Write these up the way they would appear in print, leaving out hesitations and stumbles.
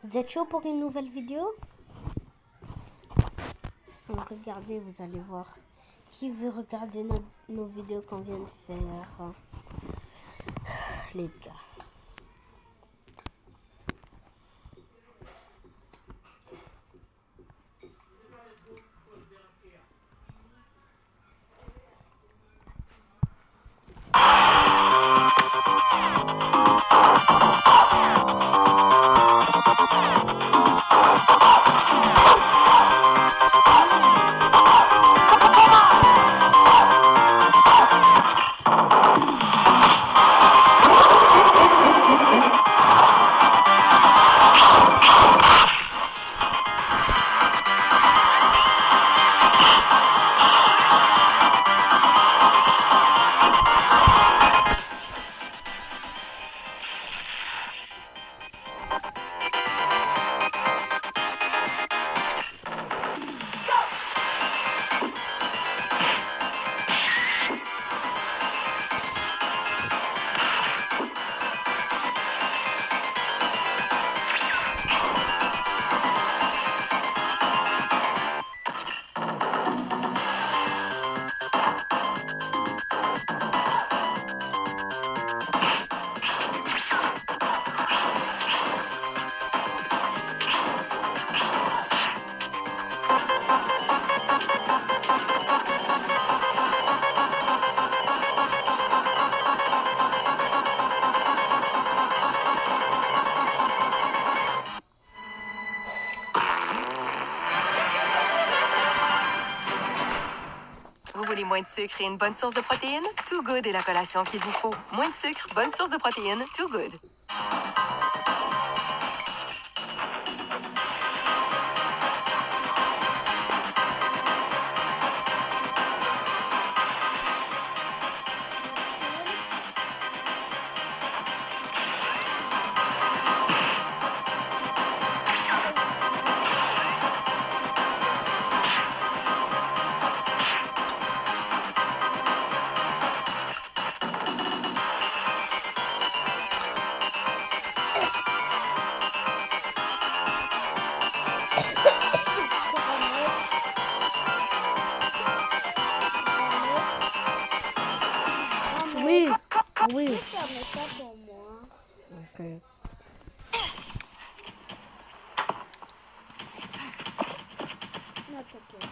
Vous êtes chaud pour une nouvelle vidéo? Donc regardez, vous allez voir. Qui veut regarder nos vidéos qu'on vient de faire, les gars? Vous voulez moins de sucre et une bonne source de protéines? Too Good est la collation qu'il vous faut. Moins de sucre, bonne source de protéines, Too Good. Oui, oui. Fermez ça pour moi. Ok. Non, t'inquiète.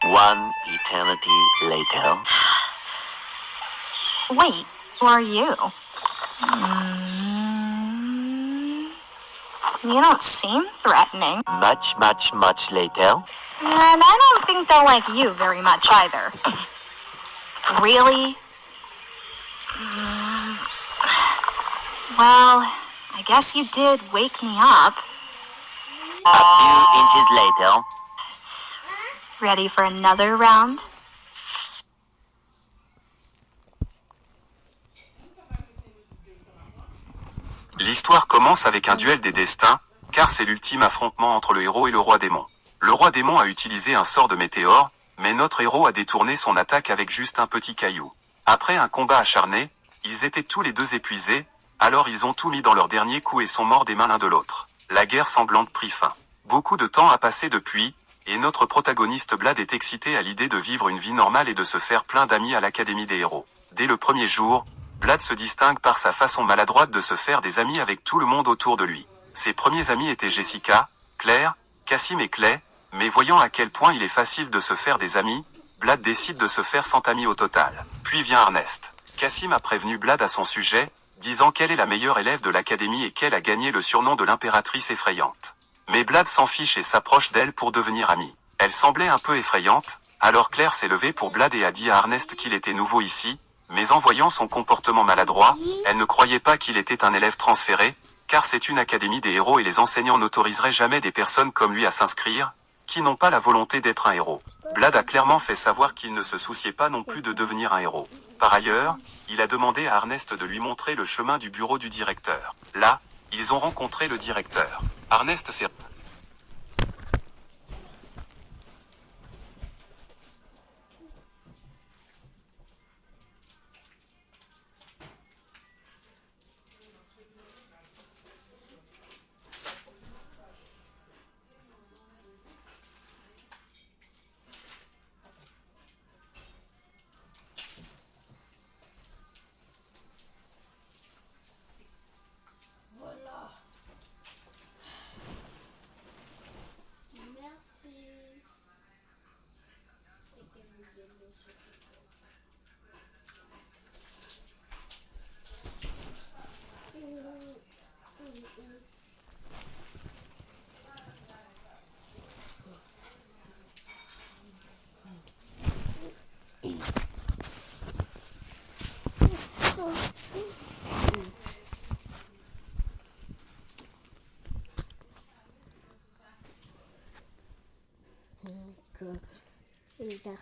One eternity later. Wait, who are you? You don't seem threatening. Much later. And I don't think they'll like you very much either. Really? Well, I guess you did wake me up. A few inches later. Ready for another round? L'histoire commence avec un duel des destins, car c'est l'ultime affrontement entre le héros et le roi démon. Le roi démon a utilisé un sort de météore, mais notre héros a détourné son attaque avec juste un petit caillou. Après un combat acharné, ils étaient tous les deux épuisés, alors ils ont tout mis dans leur dernier coup et sont morts des mains l'un de l'autre. La guerre sanglante prit fin. Beaucoup de temps a passé depuis, et notre protagoniste Blad est excité à l'idée de vivre une vie normale et de se faire plein d'amis à l'Académie des héros. Dès le premier jour, Blad se distingue par sa façon maladroite de se faire des amis avec tout le monde autour de lui. Ses premiers amis étaient Jessica, Claire, Cassim et Clay, mais voyant à quel point il est facile de se faire des amis, Blad décide de se faire 100 amis au total. Puis vient Ernest. Cassim a prévenu Blad à son sujet, disant qu'elle est la meilleure élève de l'académie et qu'elle a gagné le surnom de l'impératrice effrayante. Mais Blad s'en fiche et s'approche d'elle pour devenir amie. Elle semblait un peu effrayante, alors Claire s'est levée pour Blad et a dit à Ernest qu'il était nouveau ici, mais en voyant son comportement maladroit, elle ne croyait pas qu'il était un élève transféré, car c'est une académie des héros et les enseignants n'autoriseraient jamais des personnes comme lui à s'inscrire, qui n'ont pas la volonté d'être un héros. Blad a clairement fait savoir qu'il ne se souciait pas non plus de devenir un héros. Par ailleurs, il a demandé à Ernest de lui montrer le chemin du bureau du directeur. Là, ils ont rencontré le directeur. Ernest s'est... Merci. Regarde.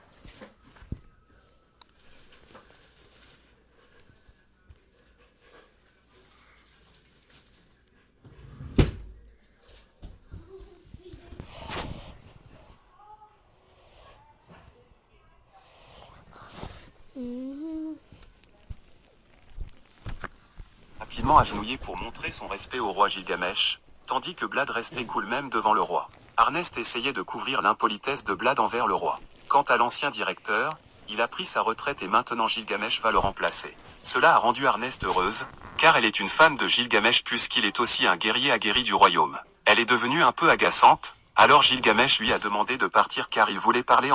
Rapidement agenouillé pour montrer son respect au roi Gilgamesh, tandis que Blad restait cool même devant le roi. Ernest essayait de couvrir l'impolitesse de Blad envers le roi. Quant à l'ancien directeur, il a pris sa retraite et maintenant Gilgamesh va le remplacer. Cela a rendu Ernest heureuse, car elle est une fan de Gilgamesh puisqu'il est aussi un guerrier aguerri du royaume. Elle est devenue un peu agaçante, alors Gilgamesh lui a demandé de partir car il voulait parler en